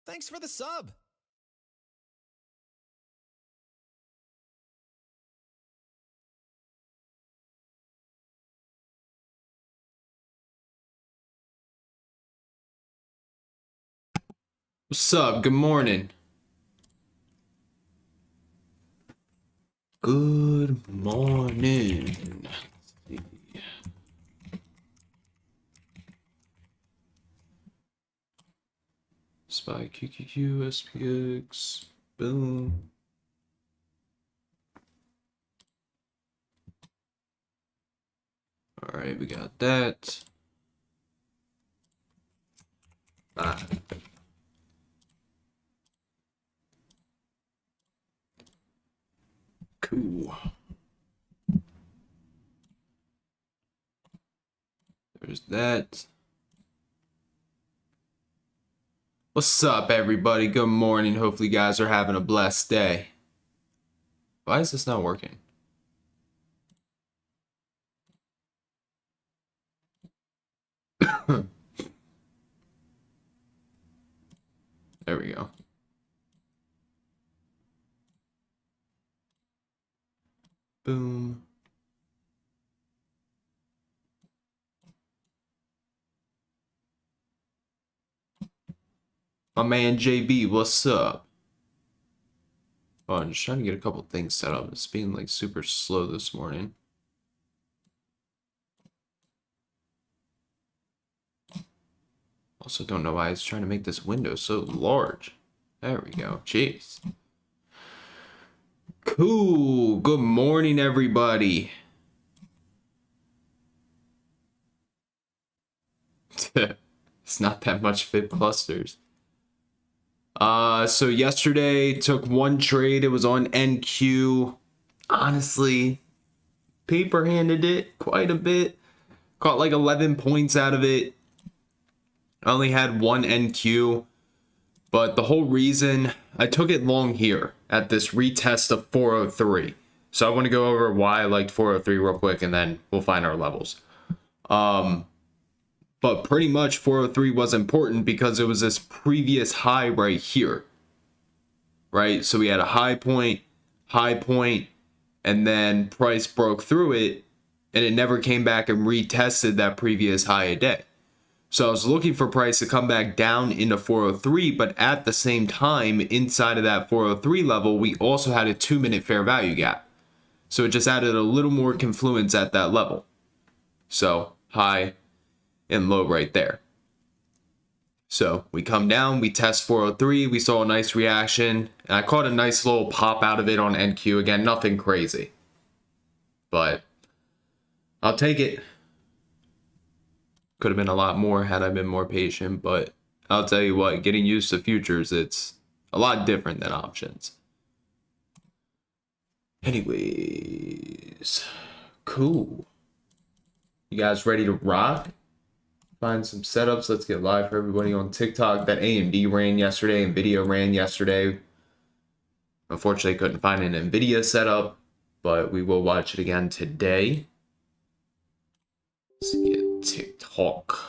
Thanks for the sub. What's up? Good morning. Good morning. Spy QQQ, SPX, boom. All right, we got that. Cool. There's that. What's up, everybody? Good morning. Hopefully, you guys are having a blessed day. Why is this not working? There we go. Boom. My man JB, what's up? Oh, I'm just trying to get a couple things set up. It's being like super slow this morning. Also don't know why it's trying to make this window so large. There we go. Jeez. Cool. Good morning, everybody. It's not that much Fib clusters. So yesterday took one trade. It was on NQ. Honestly, paper handed it quite a bit. Caught like 11 points out of it. I only had one NQ, but the whole reason I took it long here at this retest of 403. So I want to go over why I liked 403 real quick, and then we'll find our levels. But pretty much 403 was important because it was this previous high right here, right? So we had a high point, and then price broke through it, and it never came back and retested that previous high a day. So I was looking for price to come back down into 403, but at the same time, inside of that 403 level, we also had a 2-minute fair value gap. So it just added a little more confluence at that level. So high and low right there. So we come down, we test 403, we saw a nice reaction, and I caught a nice little pop out of it on NQ. Again, nothing crazy, but I'll take it. Could have been a lot more had I been more patient, but I'll tell you what, getting used to futures, it's a lot different than options. Anyways, cool. You guys ready to rock? Find some setups. Let's get live for everybody on TikTok. That AMD ran yesterday, NVDA ran yesterday. Unfortunately, couldn't find an NVIDIA setup, but we will watch it again today. Let's get TikTok.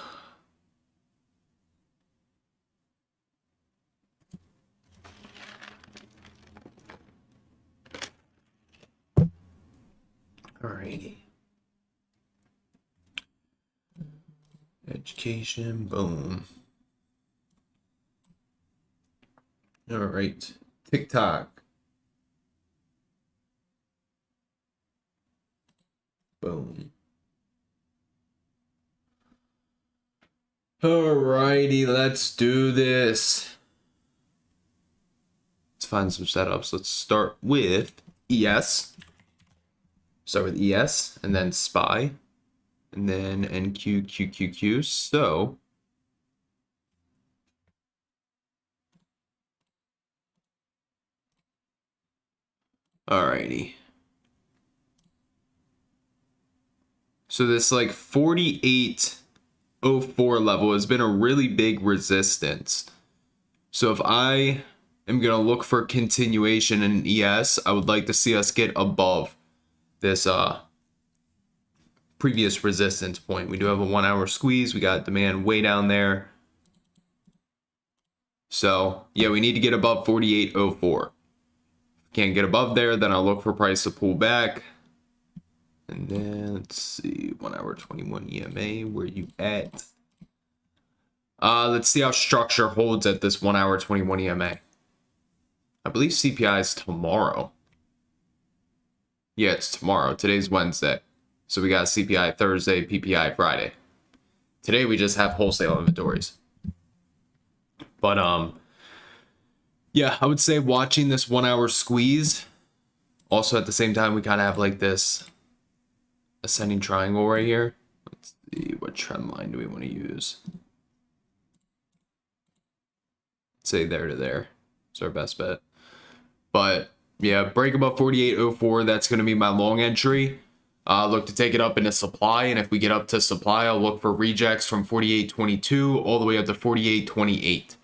Alrighty. Education, boom. All right, TikTok. Boom. Alrighty, let's do this. Let's find some setups. Let's start with ES. Start with ES and then SPY. And then NQ, QQQ. So alrighty. So this like 48.04 level has been a really big resistance. So if I am gonna look for continuation in ES, I would like to see us get above this previous resistance point. We do have a 1 hour squeeze. We got demand way down there. So yeah, we need to get above 48.04. Can't get above there, then I'll look for price to pull back. And then let's see, 1 hour 21 EMA, where you at? Let's see how structure holds at this 1 hour 21 EMA. I believe CPI is tomorrow. Yeah, it's tomorrow. Today's Wednesday. So we got CPI Thursday, PPI Friday. Today we just have wholesale inventories. But yeah, I would say watching this 1 hour squeeze. Also at the same time, we kind of have like this ascending triangle right here. Let's see, what trend line do we want to use? Let's say there to there. It's our best bet. But yeah, break above 48.04. That's going to be my long entry. Look to take it up into supply, and if we get up to supply, I'll look for rejects from 48.22 all the way up to 48.28.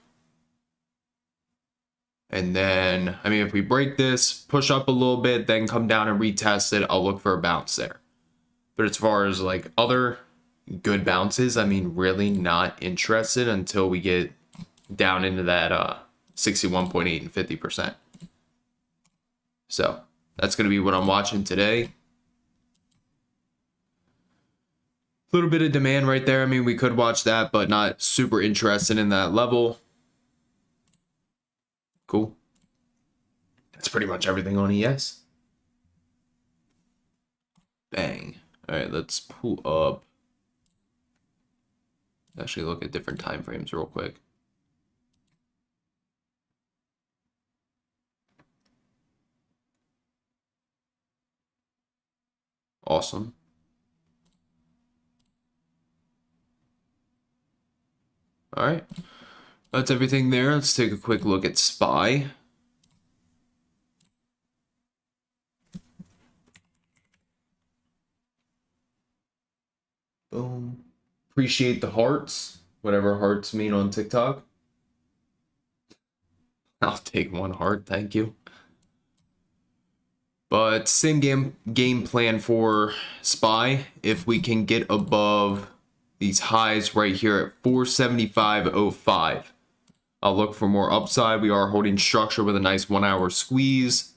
And then, I mean, if we break this, push up a little bit, then come down and retest it, I'll look for a bounce there. But as far as like other good bounces, I mean, really not interested until we get down into that 61.8 and 50%. So that's going to be what I'm watching today. A little bit of demand right there. I mean, we could watch that, but not super interested in that level. Cool. That's pretty much everything on ES. Bang. All right, let's pull up. Actually, look at different time frames real quick. Awesome. All right. That's everything there. Let's take a quick look at SPY. Boom. Appreciate the hearts, whatever hearts mean on TikTok. I'll take one heart, thank you. But same game plan for SPY. If we can get above these highs right here at 475.05, I'll look for more upside. We are holding structure with a nice 1 hour squeeze.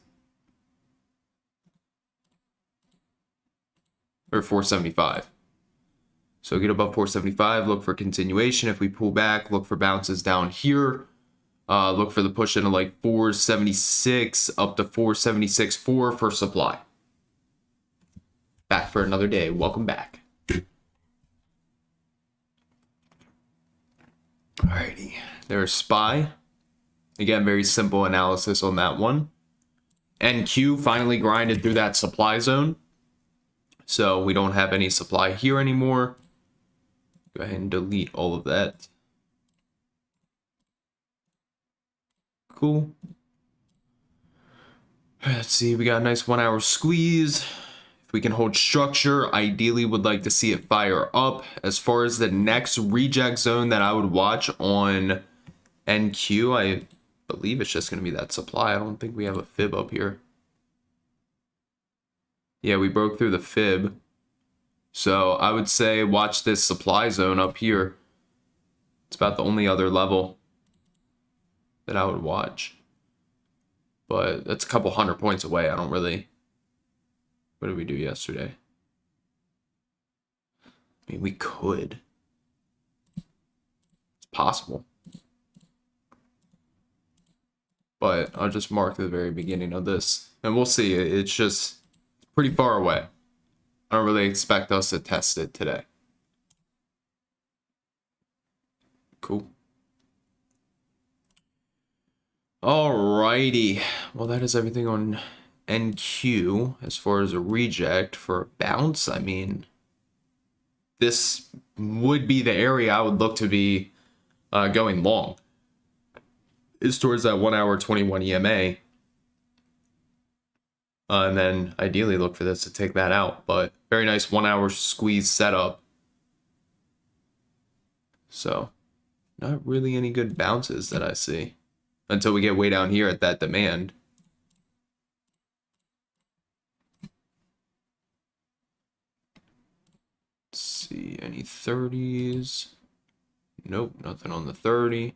Or 475. So get above 475, look for continuation. If we pull back, look for bounces down here. Look for the push into like 476 up to 476.4 for supply. Back for another day. Welcome back. Alrighty. There's SPY. Again, very simple analysis on that one. NQ finally grinded through that supply zone. So we don't have any supply here anymore. Go ahead and delete all of that. Cool. Let's see, we got a nice 1 hour squeeze. If we can hold structure, ideally would like to see it fire up. As far as the next reject zone that I would watch on NQ, I believe it's just going to be that supply. I don't think we have a fib up here. Yeah, we broke through the fib. So I would say watch this supply zone up here. It's about the only other level that I would watch. But that's a couple 100 points away. I don't really... What did we do yesterday? I mean, we could. It's possible. But I'll just mark the very beginning of this. And we'll see. It's just pretty far away. I don't really expect us to test it today. Cool. Alrighty. Well, that is everything on NQ. As far as a reject for a bounce, I mean, this would be the area I would look to be going long. Is towards that 1 hour 21 EMA. And then ideally look for this to take that out. But very nice 1 hour squeeze setup. So not really any good bounces that I see. Until we get way down here at that demand. Let's see, any 30s? Nope, nothing on the 30.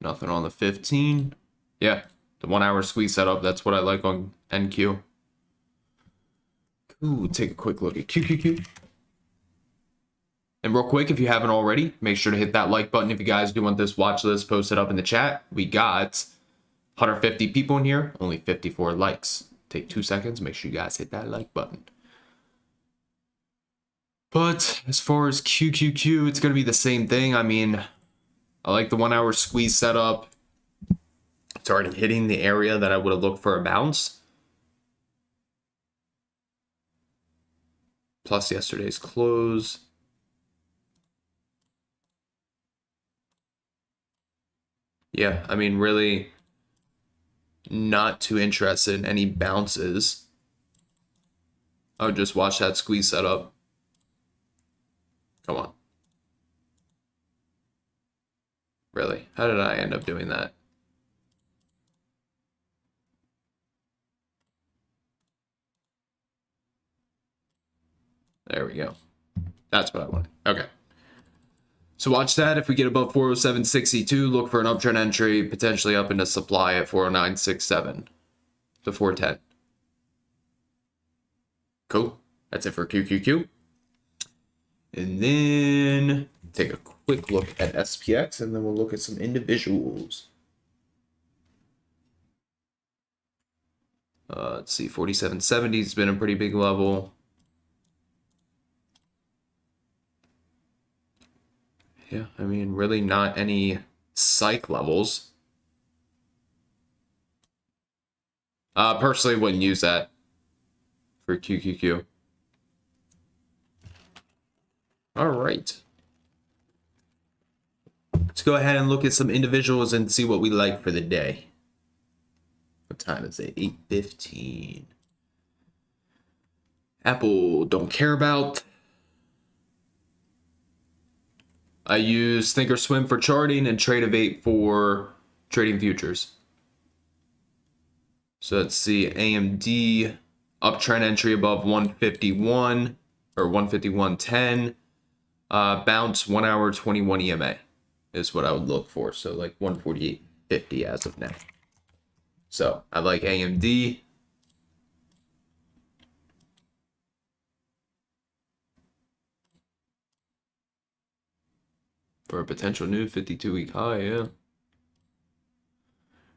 Nothing on the 15. Yeah, the 1 hour squeeze setup. That's what I like on NQ. Ooh, take a quick look at QQQ. And real quick, if you haven't already, make sure to hit that like button if you guys do want this watch list posted up in the chat. We got 150 people in here, only 54 likes. Take 2 seconds, make sure you guys hit that like button. But as far as QQQ, it's going to be the same thing. I mean, I like the 1 hour squeeze setup. It's already hitting the area that I would have looked for a bounce. Plus yesterday's close. Yeah, I mean, really not too interested in any bounces. I would just watch that squeeze setup. Come on. Really? How did I end up doing that? There we go. That's what I wanted. Okay. So watch that. If we get above 407.62, look for an uptrend entry, potentially up into supply at 409.67 to 410. Cool. That's it for QQQ. And then take a quick look at SPX, and then we'll look at some individuals. Let's see, 47.70 has been a pretty big level. Yeah, I mean, really not any psych levels. Personally, wouldn't use that for QQQ. All right. Let's go ahead and look at some individuals and see what we like for the day. What time is it? 8:15. Apple, don't care about. I use ThinkorSwim for charting and Trade-of-8 for trading futures. So let's see, AMD, uptrend entry above 151 or 151.10. Bounce 1 hour 21 EMA is what I would look for. So like 148.50 as of now. So I like AMD. For a potential new 52-week high, yeah.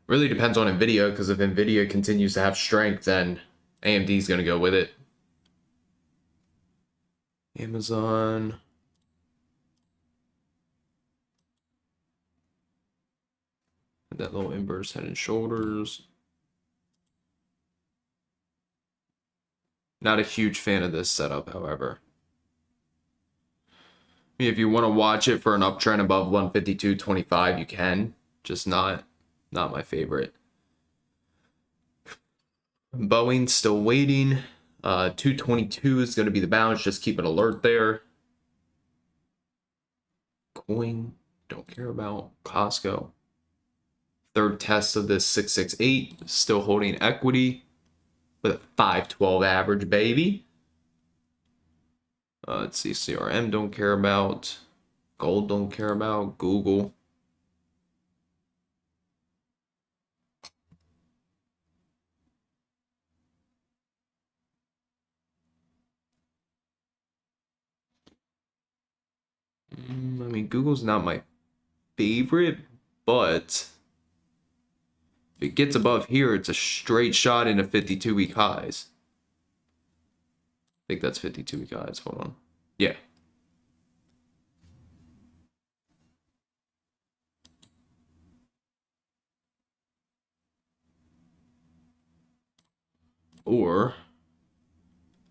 Really depends on NVIDIA, because if NVIDIA continues to have strength, then AMD is going to go with it. Amazon. That little inverse head and shoulders. Not a huge fan of this setup, however. If you want to watch it for an uptrend above 152.25, you can. Just not my favorite. Boeing still waiting. 222 is going to be the bounce. Just keep an alert there. Coin, don't care about. Costco. Third test of this 668, still holding equity with a 512 average, baby. Let's see, CRM don't care about. Gold don't care about. Google. I mean, Google's not my favorite, but if it gets above here, it's a straight shot into 52-week highs. I think that's 52-week highs. Hold on. Yeah. Or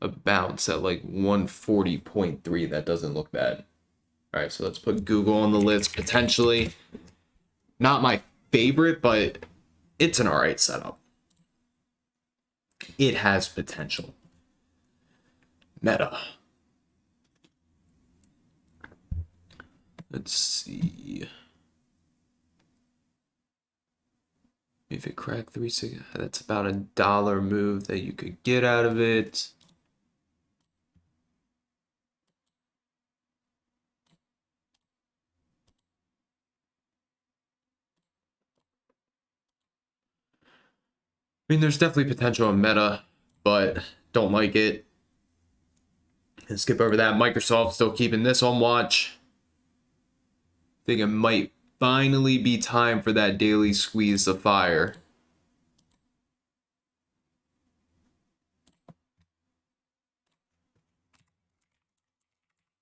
a bounce at like 140.3. That doesn't look bad. All right, so let's put Google on the list potentially. Not my favorite, but it's an all right setup. It has potential. Meta. Let's see. If it cracked 360, that's about $1 move that you could get out of it. mean, there's definitely potential in Meta, but don't like it. And skip over that. Microsoft still keeping this on watch. Think it might finally be time for that daily squeeze of fire.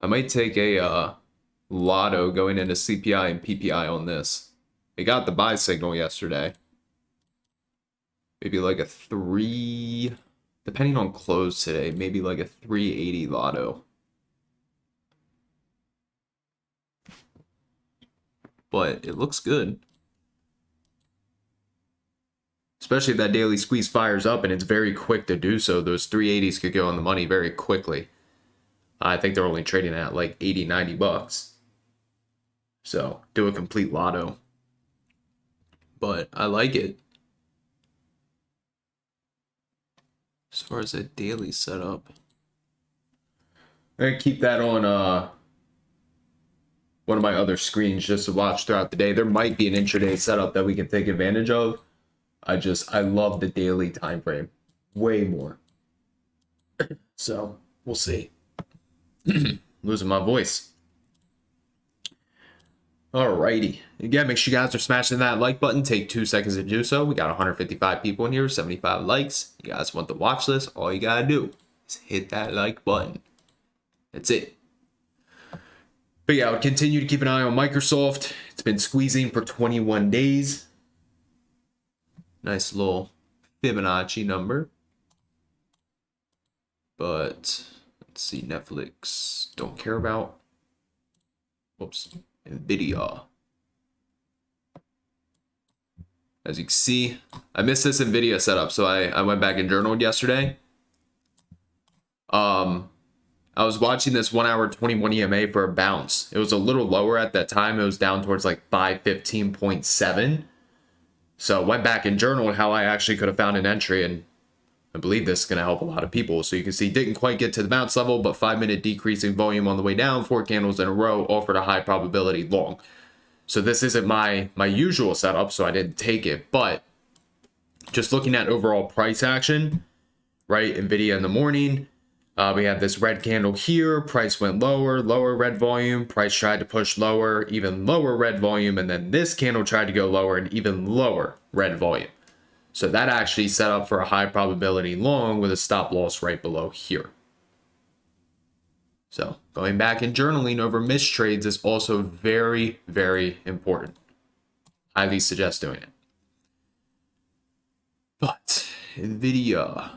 I might take a lotto going into CPI and PPI on this. It got the buy signal yesterday. Maybe like a 3, depending on close today, maybe like a 380 lotto. But it looks good. Especially if that daily squeeze fires up and it's very quick to do so. Those 380s could go on the money very quickly. I think they're only trading at like 80, 90 bucks. So do a complete lotto. But I like it. As far as a daily setup, I'm gonna keep that on one of my other screens just to watch throughout the day. There might be an intraday setup that we can take advantage of. I love the daily time frame way more. So we'll see. Losing my voice. Alrighty. Again, make sure you guys are smashing that like button. Take 2 seconds to do so. We got 155 people in here, 75 likes. You guys want the watch list? All you gotta do is hit that like button. That's it. But yeah, I would continue to keep an eye on Microsoft. It's been squeezing for 21 days. Nice little Fibonacci number. But let's see, Netflix. Don't care about. Whoops. NVDA. As you can see, I missed this NVIDIA setup, so I went back and journaled yesterday. I was watching this 1 hour 21 EMA for a bounce. It was a little lower at that time. It was down towards like 515.7. So I went back and journaled how I actually could have found an entry, and I believe this is going to help a lot of people. So you can see, didn't quite get to the bounce level, but 5-minute decreasing volume on the way down, 4 candles in a row, offered a high probability long. So this isn't my usual setup, so I didn't take it. But just looking at overall price action, right? NVIDIA in the morning, we had this red candle here. Price went lower, lower red volume. Price tried to push lower, even lower red volume. And then this candle tried to go lower and even lower red volume. So that actually set up for a high probability long with a stop loss right below here. So going back and journaling over missed trades is also very, very important. Highly suggest doing it. But NVIDIA,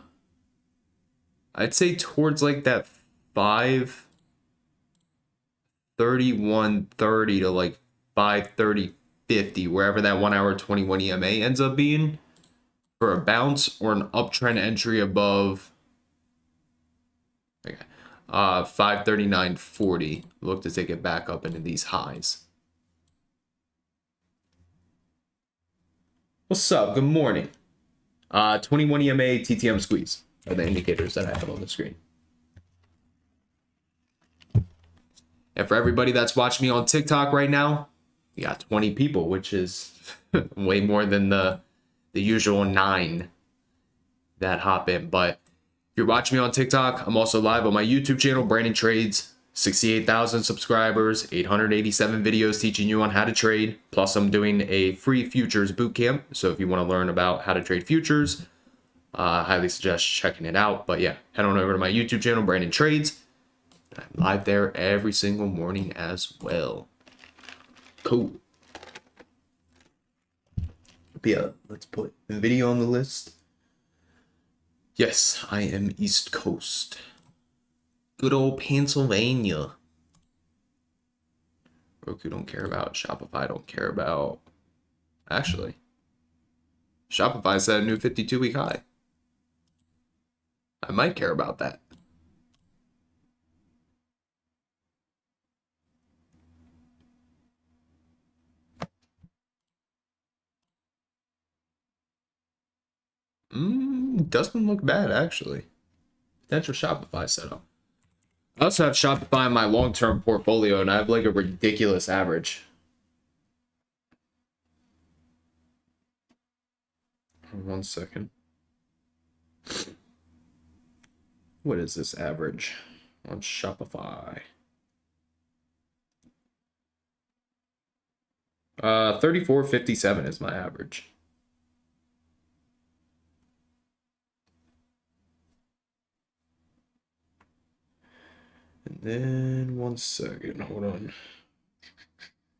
I'd say towards like that 531.30 to like 530.50, wherever that 1 hour 21 EMA ends up being, for a bounce or an uptrend entry above 539.40. Look to take it back up into these highs. What's up? Good morning. 21 EMA TTM squeeze are the indicators that I have on the screen. And for everybody that's watching me on TikTok right now, we got 20 people, which is way more than the usual 9 that hop in. But if you're watching me on TikTok, I'm also live on my YouTube channel, Brandon Trades. 68,000 subscribers, 887 videos teaching you on how to trade. Plus, I'm doing a free futures bootcamp. So if you want to learn about how to trade futures, highly suggest checking it out. But yeah, head on over to my YouTube channel, Brandon Trades. I'm live there every single morning as well. Cool. Yeah, let's put the video on the list. Yes, I am East Coast. Good old Pennsylvania. Roku don't care about. Shopify don't care about. Actually, Shopify set a new 52-week high. I might care about that. Doesn't look bad, actually. Potential Shopify setup. I also have Shopify in my long-term portfolio, and I have like a ridiculous average. 1 second. What is this average on Shopify? 34.57 is my average. And then 1 second, hold on.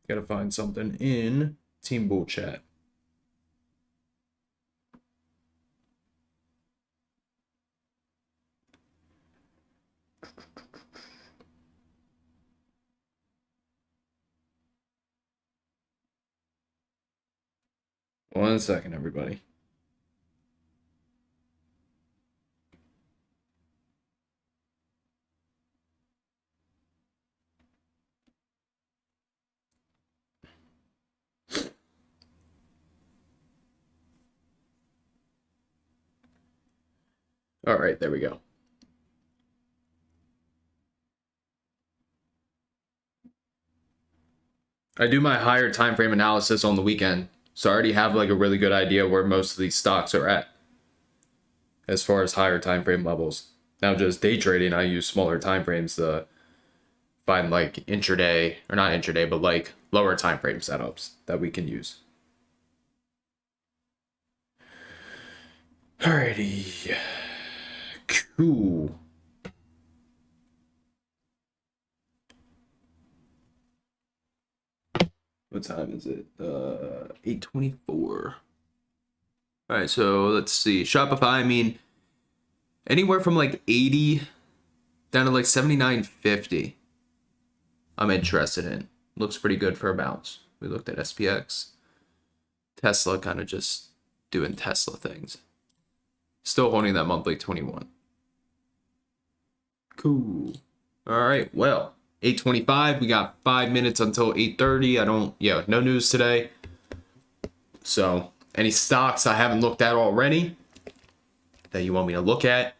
Gotta find something in Team Bull Chat. One second, everybody. All right, there we go. I do my higher time frame analysis on the weekend, so I already have like a really good idea where most of these stocks are at as far as higher time frame levels. Now, just day trading, I use smaller time frames to find like intraday, or not intraday, but like lower time frame setups that we can use. Alrighty. Cool. What time is it? 8:24. All right, so let's see. Shopify, I mean, anywhere from like 80 down to like 79.50. I'm interested in. Looks pretty good for a bounce. We looked at SPX. Tesla kind of just doing Tesla things. Still holding that monthly 21. Cool. All right, well, 8:25. We got 5 minutes until 8:30. No news today. So, any stocks I haven't looked at already that you want me to look at,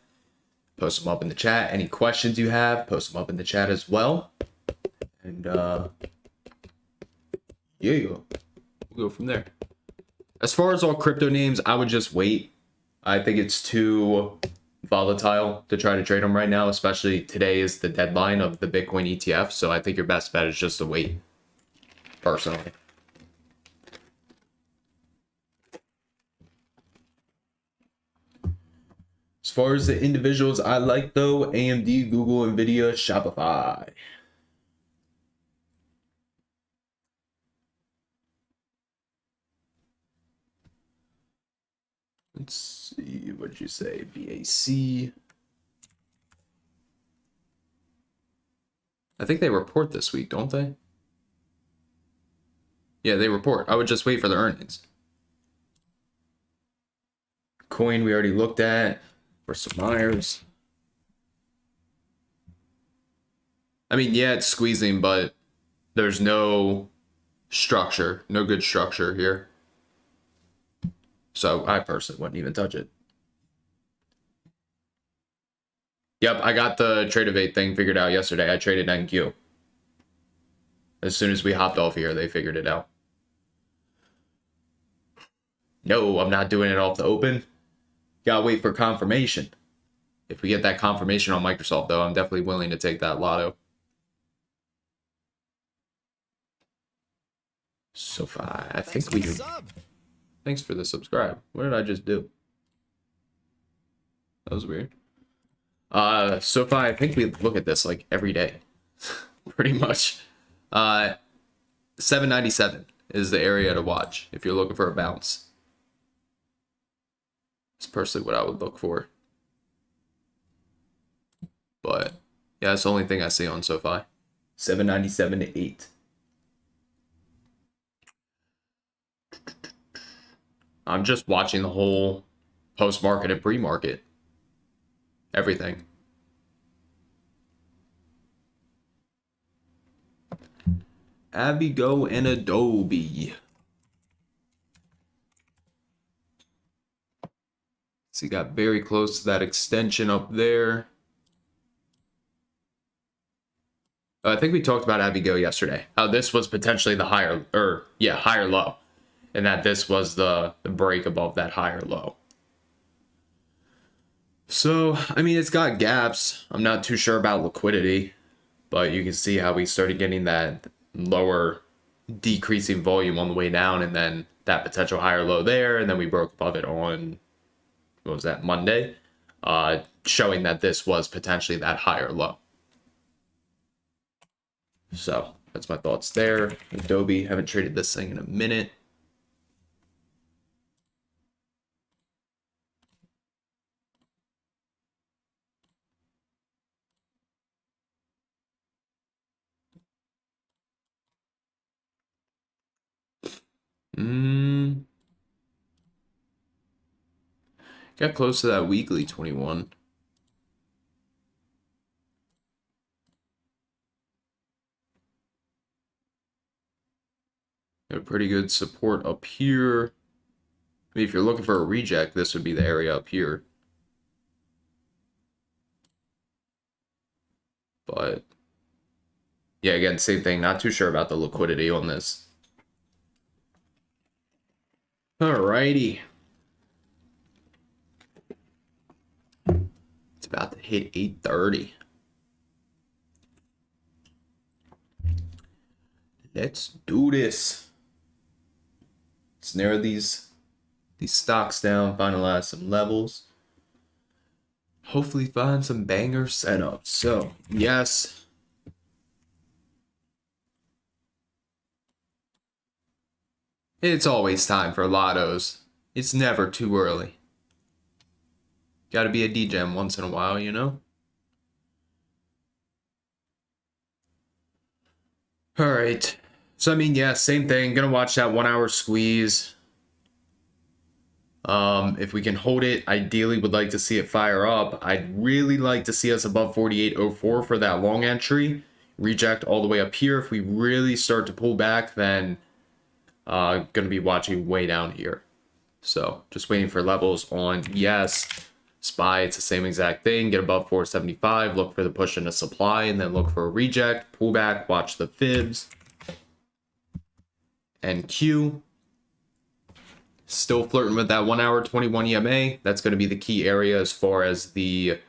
post them up in the chat. Any questions you have, post them up in the chat as well. And we'll go from there. As far as all crypto names, I would just wait. I think it's too volatile to try to trade them right now, especially today is the deadline of the Bitcoin ETF. So I think your best bet is just to wait, personally. As far as the individuals I like, though, AMD, Google, NVIDIA, Shopify. Let's see, what did you say? BAC. I think they report this week, don't they? Yeah, they report. I would just wait for the earnings. Coin we already looked at. Bristol Myers. I mean, yeah, it's squeezing, but there's no structure, no good structure here. So I personally wouldn't even touch it. Yep, I got the Trade of 8 thing figured out yesterday. I traded NQ. As soon as we hopped off here, they figured it out. No, I'm not doing it off the open. Gotta wait for confirmation. If we get that confirmation on Microsoft, though, I'm definitely willing to take that lotto. SoFi, I think we do. Thanks for the subscribe. What did I just do? That was weird. SoFi, I think we look at this like every day. Pretty much. 797 is the area to watch if you're looking for a bounce. It's personally what I would look for. But yeah, that's the only thing I see on SoFi. 797 to 8. I'm just watching the whole post-market and pre-market. Everything. Abigo and Adobe. So you got very close to that extension up there. I think we talked about Abigo yesterday. How this was potentially the higher low. And that this was the break above that higher low. So, I mean, it's got gaps. I'm not too sure about liquidity, but you can see how we started getting that lower decreasing volume on the way down, and then that potential higher low there, and then we broke above it on, what was that, Monday, showing that this was potentially that higher low. So that's my thoughts there. Adobe, haven't traded this thing in a minute. Got close to that weekly 21. Got a pretty good support up here. I mean, if you're looking for a reject, this would be the area up here. But yeah, again, same thing. Not too sure about the liquidity on this. Alrighty. It's about to hit 8:30. Let's do this. Let's narrow these stocks down, finalize some levels. Hopefully find some banger setups. So, yes. It's always time for lottos. It's never too early. Gotta be a DGEM once in a while, you know? Alright. So, I mean, yeah, same thing. Gonna watch that 1 hour squeeze. If we can hold it, ideally would like to see it fire up. I'd really like to see us above 48.04 for that long entry. Reject all the way up here. If we really start to pull back, then gonna be watching way down here. So just waiting for levels on yes. SPY, it's the same exact thing. Get above 475, look for the push into supply, and then look for a reject, pullback, watch the fibs. And Q. Still flirting with that 1 hour 21 EMA. That's going to be the key area as far as the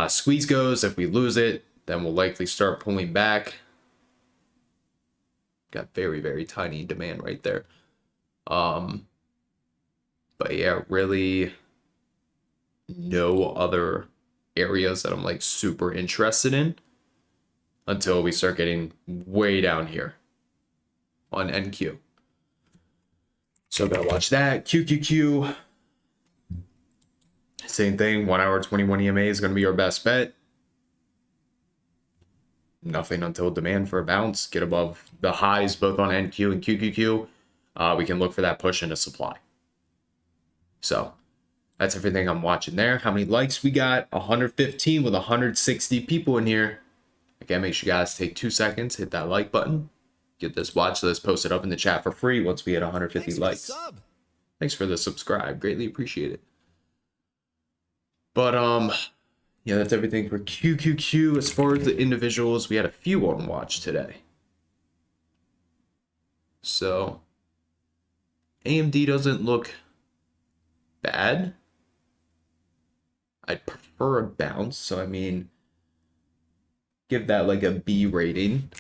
squeeze goes. If we lose it, then we'll likely start pulling back. Got very, very tiny demand right there. But yeah, really no other areas that I'm like super interested in until we start getting way down here on NQ. So gotta watch that. QQQ, same thing. 1 hour 21 EMA is gonna be our best bet. Nothing until demand for a bounce. Get above the highs both on NQ and QQQ. We can look for that push into supply. So that's everything I'm watching there. How many likes we got? 115 with 160 people in here. Again, make sure you guys take 2 seconds, hit that like button. Get this watch list posted up in the chat for free once we hit 150 likes. Thanks for the subscribe. Greatly appreciate it. But yeah, that's everything for QQQ. As far as the individuals, we had a few on watch today. So AMD doesn't look bad. I'd prefer a bounce, so I mean, give that like a B rating.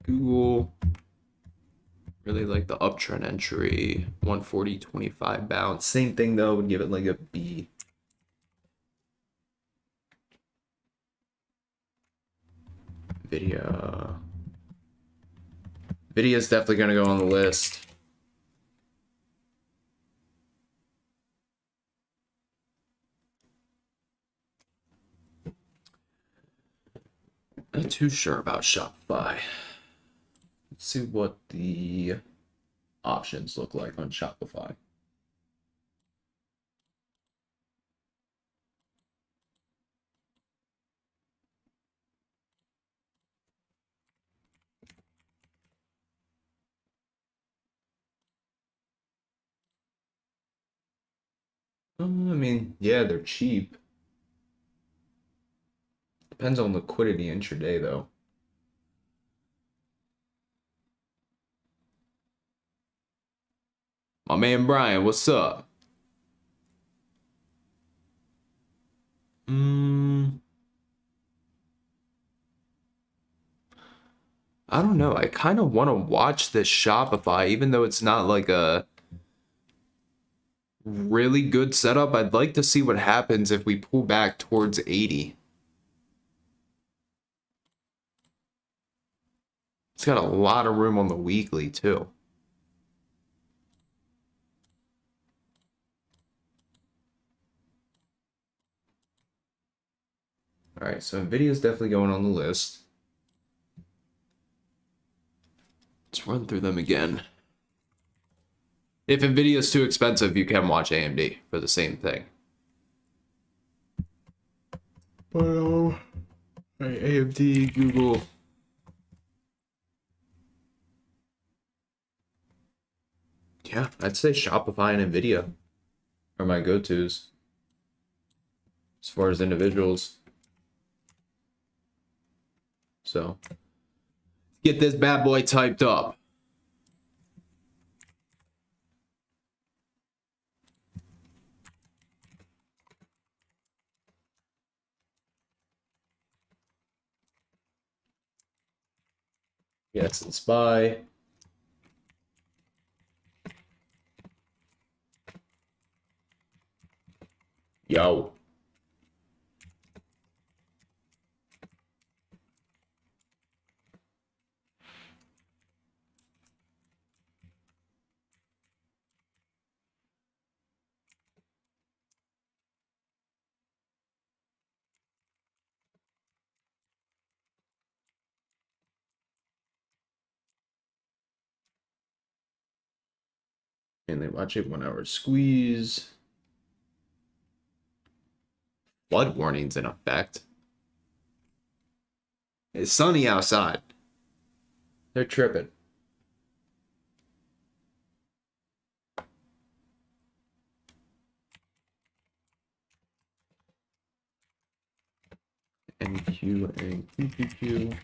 Google, really like the uptrend entry, 140.25 bounce. Same thing though, would give it like a B. Nvidia is definitely gonna go on the list. Not too sure about Shopify. Let's see what the options look like on Shopify. I mean, yeah, they're cheap. Depends on liquidity intraday, though. My man Brian, what's up? I don't know. I kind of want to watch this Shopify, even though it's not like a really good setup. I'd like to see what happens if we pull back towards 80. It's got a lot of room on the weekly, too. All right, so NVIDIA is definitely going on the list. Let's run through them again. If NVIDIA is too expensive, you can watch AMD for the same thing. But, right, AMD, Google. Yeah, I'd say Shopify and NVIDIA are my go-tos as far as individuals. So, get this bad boy typed up. Yes, and SPY. Yo. And they watch it 1 hour squeeze. Flood warnings in effect. It's sunny outside. They're tripping. NQ and QQQ.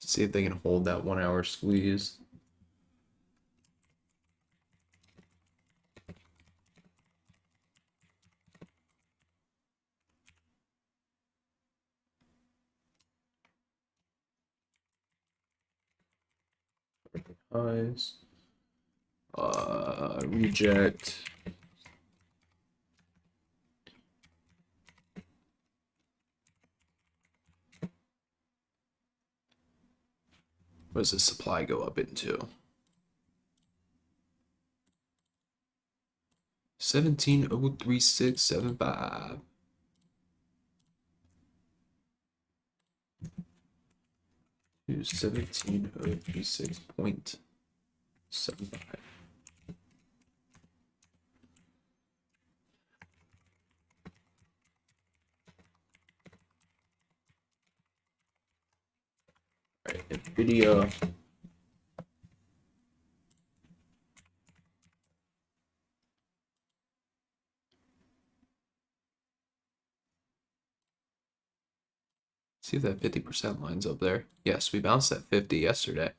See if they can hold that 1 hour squeeze. Highs. Reject. What does the supply go up into? 17,036.75. To 17,036.75. All right, NVIDIA. See if that 50% lines up there. Yes, we bounced at 50 yesterday.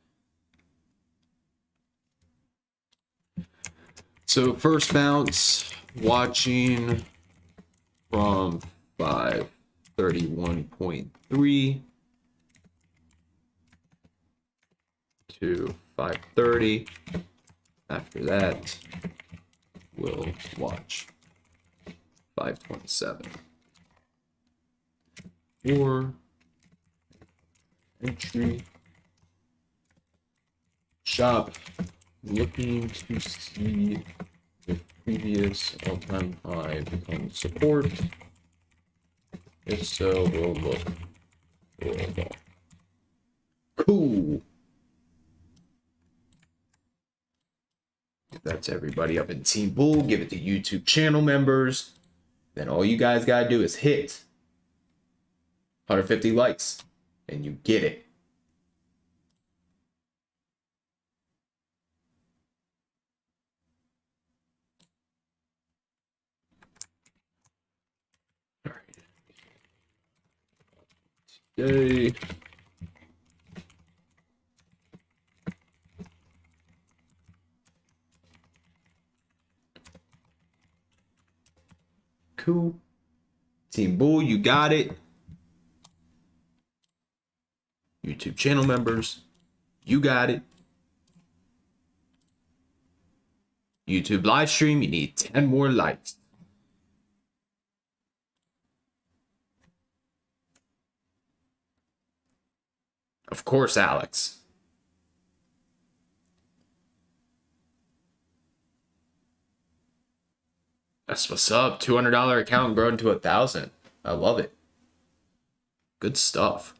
So first bounce, watching from 531.3 to 530. After that, we'll watch 5.7. Or entry shop, looking to see if previous all-time high becomes support. If so, we'll look for a ball. Cool. That's everybody up in Team Bull. Give it to YouTube channel members. Then all you guys gotta do is hit 150 likes, and you get it. All right. Today. QQQ. Team Bull, you got it. YouTube channel members, you got it. YouTube live stream, you need 10 more likes. Of course, Alex. That's what's up. $200 account growing to 1,000. I love it. Good stuff.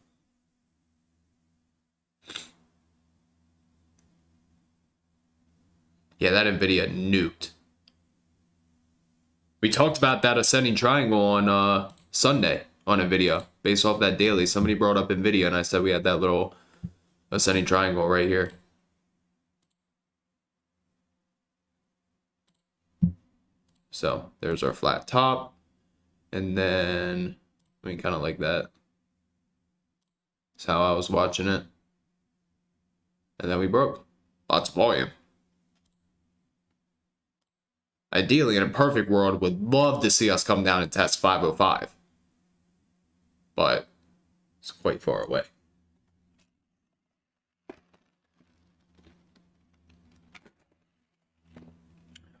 Yeah, that NVIDIA nuked. We talked about that ascending triangle on Sunday on NVIDIA. Based off that daily, somebody brought up NVIDIA, and I said we had that little ascending triangle right here. So there's our flat top. And then, I mean, kind of like that. That's how I was watching it. And then we broke. Lots of volume. Ideally, in a perfect world, would love to see us come down and test 505. But it's quite far away.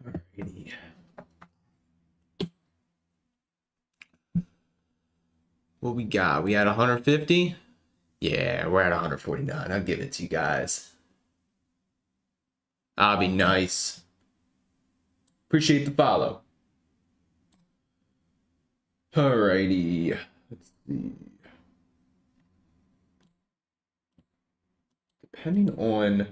Alrighty. What we got? We had 150? Yeah, we're at 149. I'll give it to you guys. I'll be nice. Appreciate the follow. Alrighty. Let's see. Depending on...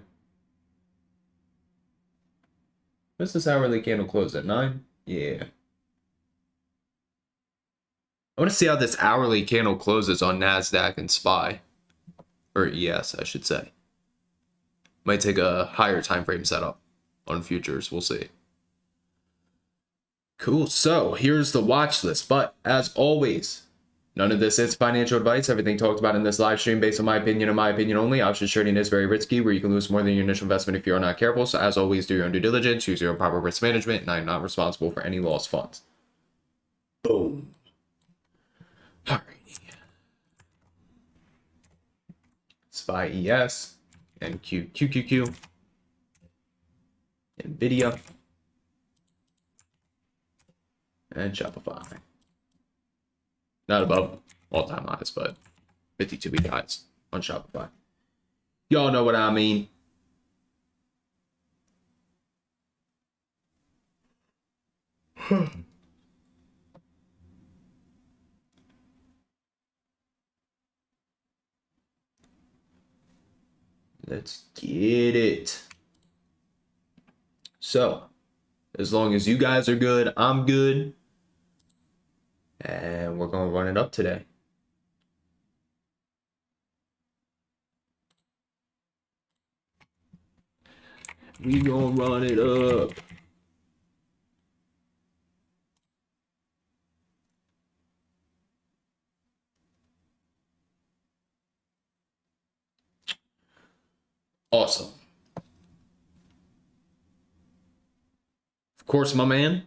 What's this hourly candle close at? 9? Yeah. I want to see how this hourly candle closes on NASDAQ and SPY. Or ES, I should say. Might take a higher time frame setup on futures. We'll see. Cool. So here's the watch list. But as always, none of this is financial advice. Everything talked about in this live stream based on my opinion and my opinion only. Options trading is very risky, where you can lose more than your initial investment if you are not careful. So as always, do your own due diligence, use your own proper risk management, and I am not responsible for any lost funds. Boom. Alrighty. SPY ES and QQQ. NVIDIA. And Shopify. Not above all-time highs, but 52-week highs on Shopify. Y'all know what I mean. Let's get it. So, as long as you guys are good, I'm good. And we're going to run it up today. We going to run it up. Awesome. Of course, my man.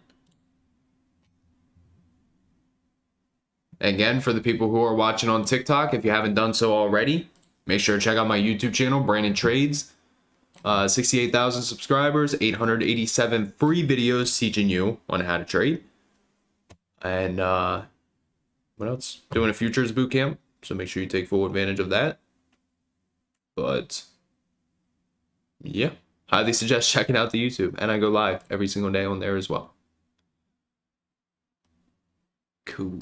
Again, for the people who are watching on TikTok, if you haven't done so already, make sure to check out my YouTube channel, Brandon Trades. 68,000 subscribers, 887 free videos teaching you on how to trade. And what else? Doing a futures boot camp, so make sure you take full advantage of that. But yeah, highly suggest checking out the YouTube, and I go live every single day on there as well. Cool.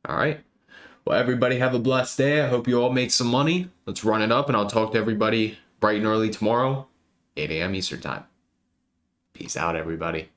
All right. Well, everybody have a blessed day. I hope you all make some money. Let's run it up, and I'll talk to everybody bright and early tomorrow, 8 a.m. Eastern time. Peace out, everybody.